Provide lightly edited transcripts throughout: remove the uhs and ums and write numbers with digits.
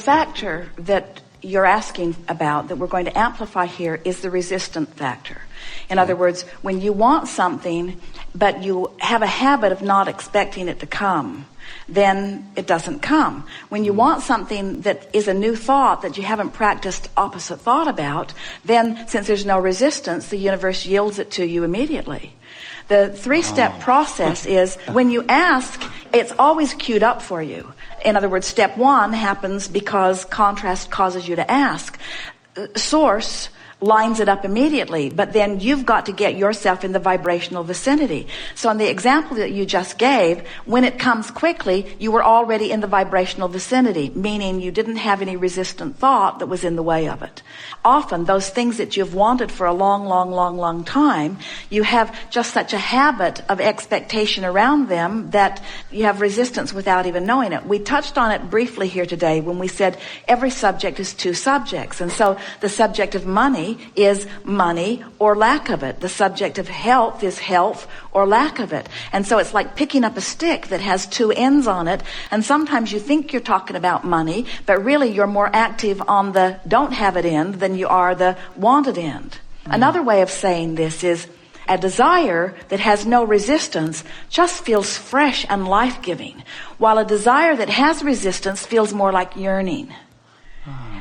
factor that you're asking about that we're going to amplify here is the resistant factor. In other words, when you want something, but you have a habit of not expecting it to come, then it doesn't come. When you want something that is a new thought that you haven't practiced opposite thought about, then since there's no resistance, the universe yields it to you immediately. The three-step process is when you ask, it's always queued up for you. In other words, step one happens because contrast causes you to ask. Source lines it up immediately, but then you've got to get yourself in the vibrational vicinity. So in the example that you just gave, when it comes quickly, you were already in the vibrational vicinity, meaning you didn't have any resistant thought that was in the way of it. Often, those things that you've wanted for a long time, you have just such a habit of expectation around them that you have resistance without even knowing it. We touched on it briefly here today when we said every subject is two subjects. And so the subject of money is money or lack of it. The subject of health is health or lack of it. And so it's like picking up a stick that has two ends on it. And sometimes you think you're talking about money, but really you're more active on the don't have it end than you are the wanted end. Another way of saying this is a desire that has no resistance just feels fresh and life-giving, while a desire that has resistance feels more like yearning.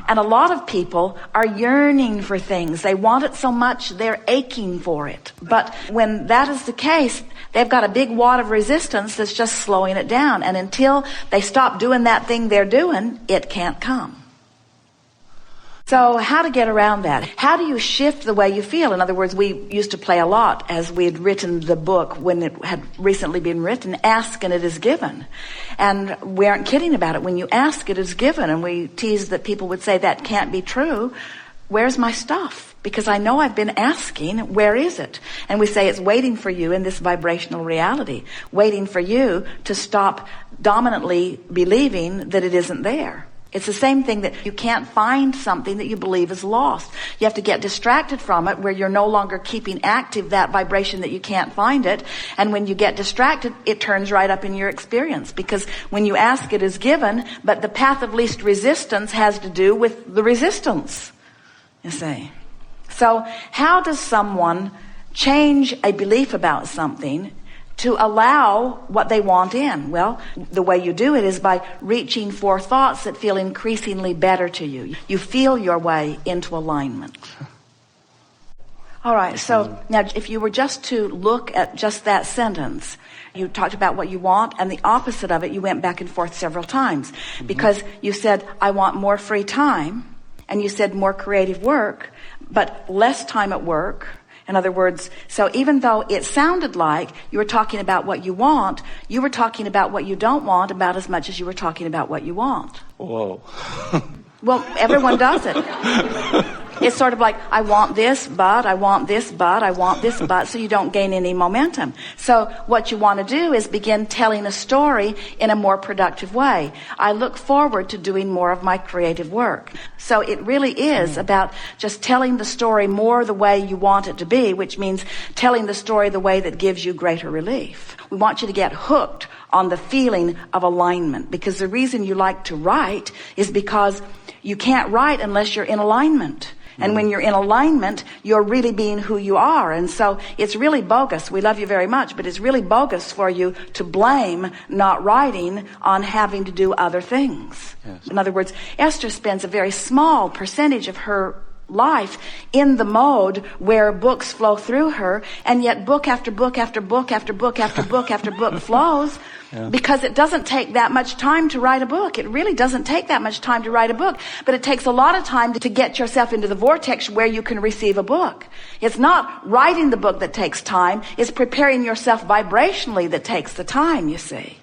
And a lot of people are yearning for things. They want it so much, they're aching for it. But when that is the case, they've got a big wad of resistance that's just slowing it down. And until they stop doing that thing they're doing, it can't come. So how to get around that? How do you shift the way you feel? In other words, we used to play a lot as we had written the book when it had recently been written, ask and it is given. And we aren't kidding about it. When you ask, it is given. And we teased that people would say that can't be true. Where's my stuff? Because I know I've been asking, where is it? And we say it's waiting for you in this vibrational reality, waiting for you to stop dominantly believing that it isn't there. It's the same thing that you can't find something that you believe is lost. You have to get distracted from it where you're no longer keeping active that vibration that you can't find it. And when you get distracted, it turns right up in your experience. Because when you ask, it is given, but the path of least resistance has to do with the resistance, you see. So how does someone change a belief about something to allow what they want in? Well, the way you do it is by reaching for thoughts that feel increasingly better to you. You feel your way into alignment. All right, so now if you were just to look at just that sentence, you talked about what you want, and the opposite of it, you went back and forth several times. Because you said, I want more free time, and you said more creative work, but less time at work. In other words, so even though it sounded like you were talking about what you want, you were talking about what you don't want about as much as you were talking about what you want. Whoa. Well, everyone does it. It's sort of like, I want this, but I want this, but I want this, but, so you don't gain any momentum. So what you want to do is begin telling a story in a more productive way. I look forward to doing more of my creative work. So it really is about just telling the story more the way you want it to be, which means telling the story the way that gives you greater relief. We want you to get hooked on the feeling of alignment, because the reason you like to write is because you can't write unless you're in alignment. And when you're in alignment, you're really being who you are. And so it's really bogus. We love you very much, but it's really bogus for you to blame not writing on having to do other things. Yes. In other words, Esther spends a very small percentage of her life in the mode where books flow through her, and yet book after book after book after book after book after book flows. Yeah. Because it doesn't take that much time to write a book. It really doesn't take that much time to write a book. But it takes a lot of time to get yourself into the vortex where you can receive a book. It's not writing the book that takes time. It's preparing yourself vibrationally that takes the time, you see.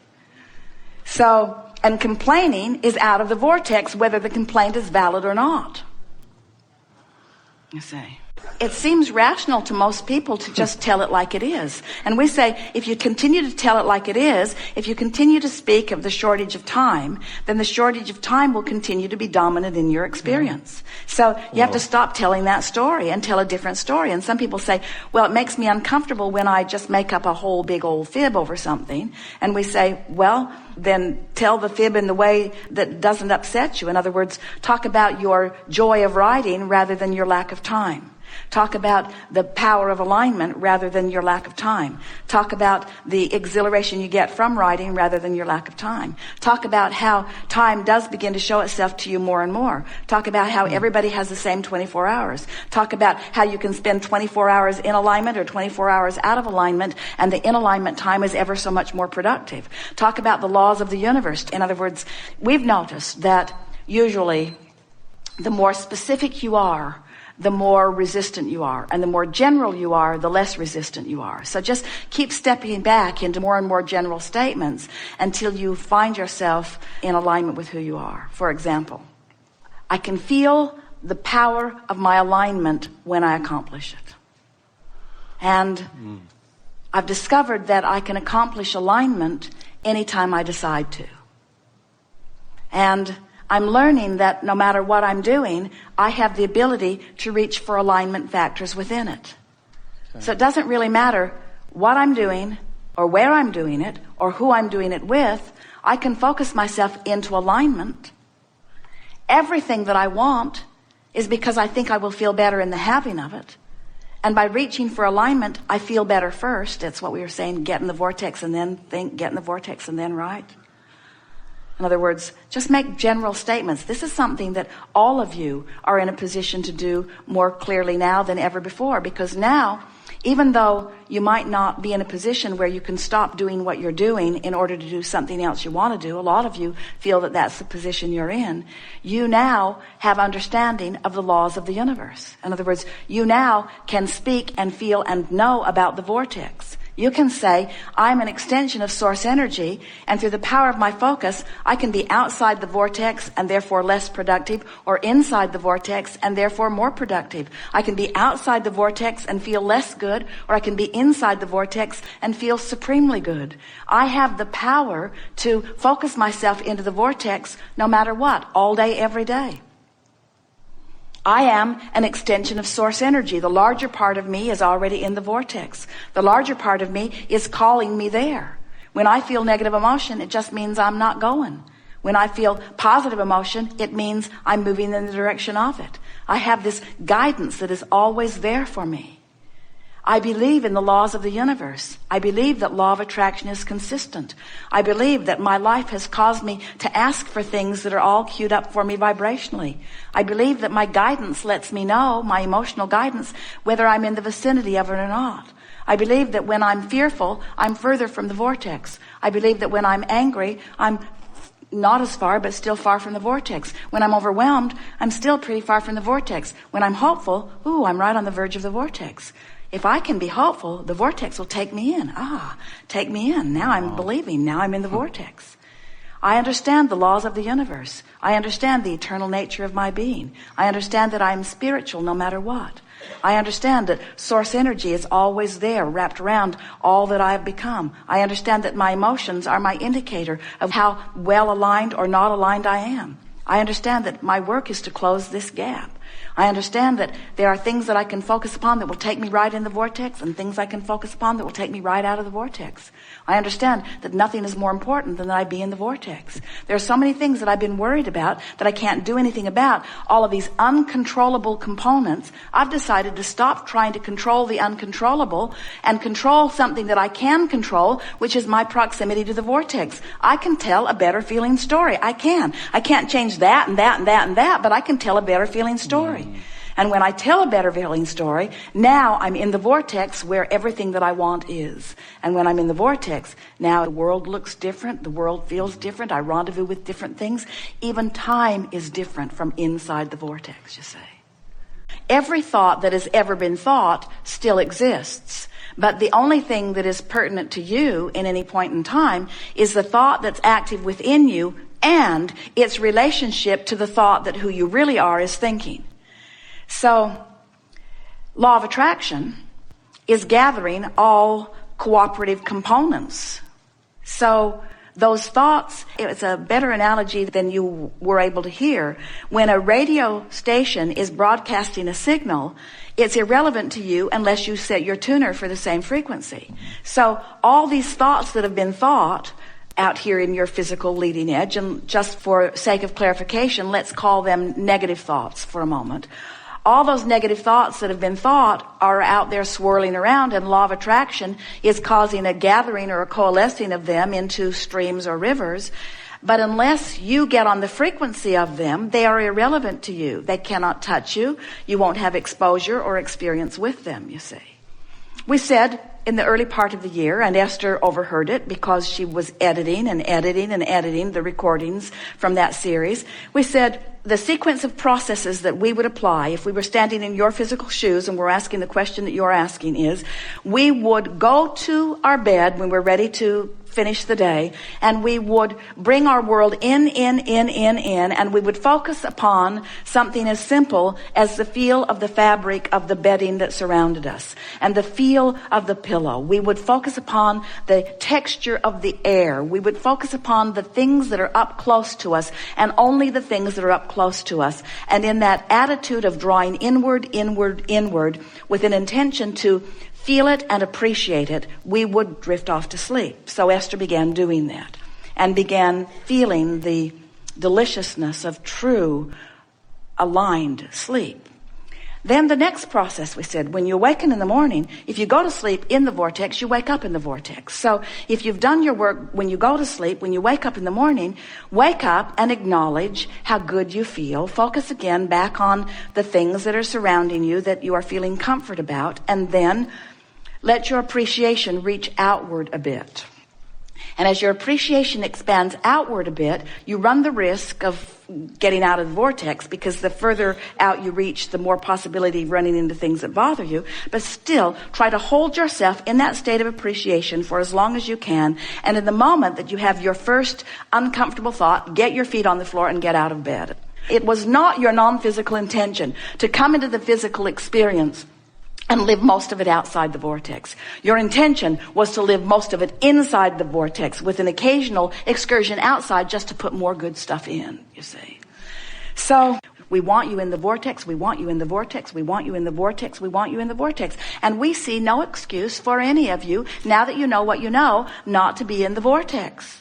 So, and complaining is out of the vortex whether the complaint is valid or not. You see. It seems rational to most people to just tell it like it is. And we say, if you continue to tell it like it is, if you continue to speak of the shortage of time, then the shortage of time will continue to be dominant in your experience. So you have to stop telling that story and tell a different story. And some people say, well, it makes me uncomfortable when I just make up a whole big old fib over something. And we say, well, then tell the fib in the way that doesn't upset you. In other words, talk about your joy of writing rather than your lack of time. Talk about the power of alignment rather than your lack of time. Talk about the exhilaration you get from writing rather than your lack of time. Talk about how time does begin to show itself to you more and more. Talk about how everybody has the same 24 hours. Talk about how you can spend 24 hours in alignment or 24 hours out of alignment, and the in alignment time is ever so much more productive. Talk about the laws of the universe. In other words, we've noticed that usually the more specific you are, the more resistant you are. And the more general you are, the less resistant you are. So just keep stepping back into more and more general statements until you find yourself in alignment with who you are. For example, I can feel the power of my alignment when I accomplish it. And I've discovered that I can accomplish alignment anytime I decide to. And I'm learning that no matter what I'm doing, I have the ability to reach for alignment factors within it. Okay. So it doesn't really matter what I'm doing or where I'm doing it or who I'm doing it with. I can focus myself into alignment. Everything that I want is because I think I will feel better in the having of it. And by reaching for alignment, I feel better first. That's what we were saying, get in the vortex and then think, get in the vortex and then write. In other words, just make general statements. This is something that all of you are in a position to do more clearly now than ever before, because now, even though you might not be in a position where you can stop doing what you're doing in order to do something else you want to do, a lot of you feel that that's the position you're in. You now have understanding of the laws of the universe. In other words, you now can speak and feel and know about the vortex. You can say, I'm an extension of source energy, and through the power of my focus, I can be outside the vortex and therefore less productive, or inside the vortex and therefore more productive. I can be outside the vortex and feel less good, or I can be inside the vortex and feel supremely good. I have the power to focus myself into the vortex no matter what, all day, every day. I am an extension of source energy. The larger part of me is already in the vortex. The larger part of me is calling me there. When I feel negative emotion, it just means I'm not going. When I feel positive emotion, it means I'm moving in the direction of it. I have this guidance that is always there for me. I believe in the laws of the universe. I believe that law of attraction is consistent. I believe that my life has caused me to ask for things that are all queued up for me vibrationally. I believe that my guidance lets me know, my emotional guidance, whether I'm in the vicinity of it or not. I believe that when I'm fearful, I'm further from the vortex. I believe that when I'm angry, I'm not as far, but still far from the vortex. When I'm overwhelmed, I'm still pretty far from the vortex. When I'm hopeful, I'm right on the verge of the vortex. If I can be hopeful, the vortex will take me in. Take me in. Now I'm believing. Now I'm in the vortex. I understand the laws of the universe. I understand the eternal nature of my being. I understand that I'm spiritual no matter what. I understand that source energy is always there, wrapped around all that I have become. I understand that my emotions are my indicator of how well aligned or not aligned I am. I understand that my work is to close this gap. I understand that there are things that I can focus upon that will take me right in the vortex, and things I can focus upon that will take me right out of the vortex. I understand that nothing is more important than that I be in the vortex. There are so many things that I've been worried about that I can't do anything about. All of these uncontrollable components, I've decided to stop trying to control the uncontrollable and control something that I can control, which is my proximity to the vortex. I can tell a better feeling story. I can. I can't change that and that and that and that, but I can tell a better feeling story. And when I tell a better feeling story, now I'm in the vortex where everything that I want is. And when I'm in the vortex, now the world looks different, the world feels different, I rendezvous with different things. Even time is different from inside the vortex, you say. Every thought that has ever been thought still exists. But the only thing that is pertinent to you in any point in time is the thought that's active within you and its relationship to the thought that who you really are is thinking. So, law of attraction is gathering all cooperative components. So, those thoughts, it's a better analogy than you were able to hear. When a radio station is broadcasting a signal, it's irrelevant to you unless you set your tuner for the same frequency. So, all these thoughts that have been thought, out here in your physical leading edge. And just for sake of clarification, let's call them negative thoughts for a moment. All those negative thoughts that have been thought are out there swirling around, and law of attraction is causing a gathering or a coalescing of them into streams or rivers. But unless you get on the frequency of them, they are irrelevant to you. They cannot touch you. You won't have exposure or experience with them, you see. We said in the early part of the year, and Esther overheard it because she was editing the recordings from that series. We said the sequence of processes that we would apply if we were standing in your physical shoes and we're asking the question that you're asking is, we would go to our bed when we're ready to finish the day, and we would bring our world in, and we would focus upon something as simple as the feel of the fabric of the bedding that surrounded us and the feel of the pillow. We would focus upon the texture of the air. We would focus upon the things that are up close to us, and only the things that are up close to us. And in that attitude of drawing inward, with an intention to feel it and appreciate it, we would drift off to sleep. So Esther began doing that and began feeling the deliciousness of true aligned sleep. Then the next process, we said, when you awaken in the morning, if you go to sleep in the vortex, you wake up in the vortex. So if you've done your work when you go to sleep, when you wake up in the morning, wake up and acknowledge how good you feel. Focus again back on the things that are surrounding you that you are feeling comfort about, and then let your appreciation reach outward a bit. And as your appreciation expands outward a bit, you run the risk of getting out of the vortex, because the further out you reach, the more possibility of running into things that bother you. But still, try to hold yourself in that state of appreciation for as long as you can. And in the moment that you have your first uncomfortable thought, get your feet on the floor and get out of bed. It was not your non-physical intention to come into the physical experience and live most of it outside the vortex. Your intention was to live most of it inside the vortex, with an occasional excursion outside just to put more good stuff in, you see. So we want you in the vortex, we want you in the vortex, we want you in the vortex, we want you in the vortex. And we see no excuse for any of you, now that you know what you know, not to be in the vortex.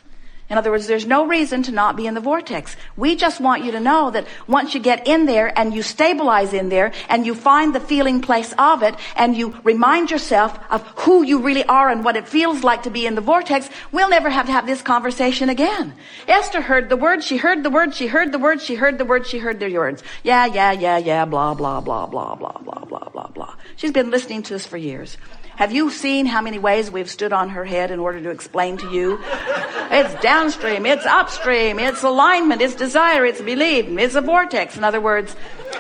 In other words, there's no reason to not be in the vortex. We just want you to know that once you get in there and you stabilize in there and you find the feeling place of it and you remind yourself of who you really are and what it feels like to be in the vortex, we'll never have to have this conversation again. Esther heard the words, she heard the words, she heard the words, she heard the words, she heard the words. Yeah, blah, blah, blah, blah, blah, blah, blah, blah, blah. She's been listening to us for years. Have you seen how many ways we've stood on her head in order to explain to you? It's downstream, it's upstream, it's alignment, it's desire, it's belief, it's a vortex. In other words,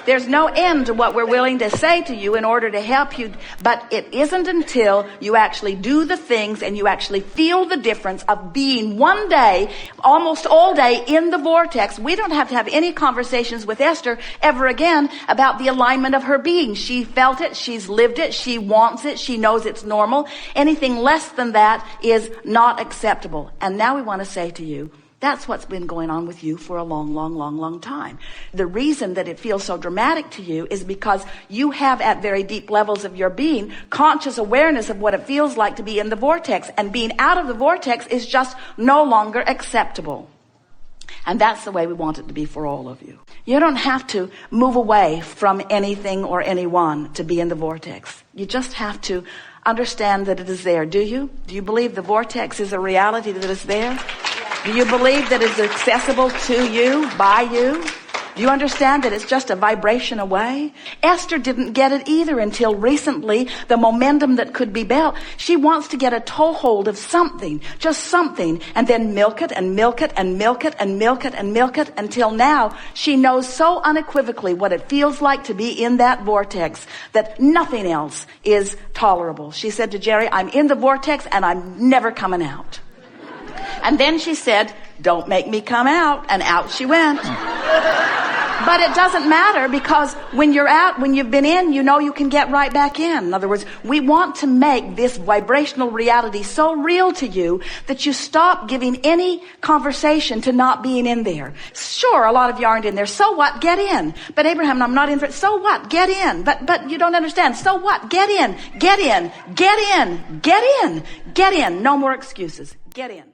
there's no end to what we're willing to say to you in order to help you. But it isn't until you actually do the things and you actually feel the difference of being one day, almost all day in the vortex. We don't have to have any conversations with Esther ever again about the alignment of her being. She felt it, she's lived it, she wants it, she knows it's normal. Anything less than that is not acceptable. And now we want to say to you, that's what's been going on with you for a long time. The reason that it feels so dramatic to you is because you have, at very deep levels of your being, conscious awareness of what it feels like to be in the vortex. And being out of the vortex is just no longer acceptable. And that's the way we want it to be for all of you. You don't have to move away from anything or anyone to be in the vortex. You just have to understand that it is there. Do you? Do you believe the vortex is a reality that is there? Do you believe that it's accessible to you, by you? Do you understand that it's just a vibration away? Esther didn't get it either until recently, the momentum that could be built. She wants to get a toehold of something, just something, and then milk it and milk it and milk it and milk it and milk it until now she knows so unequivocally what it feels like to be in that vortex that nothing else is tolerable. She said to Jerry, I'm in the vortex and I'm never coming out. And then she said, don't make me come out. And out she went. But it doesn't matter, because when you're out, when you've been in, you know you can get right back in. In other words, we want to make this vibrational reality so real to you that you stop giving any conversation to not being in there. Sure, a lot of you aren't in there. So what? Get in. But Abraham, I'm not in for it. So what? Get in. But you don't understand. So what? Get in. Get in. Get in. Get in. Get in. No more excuses. Get in.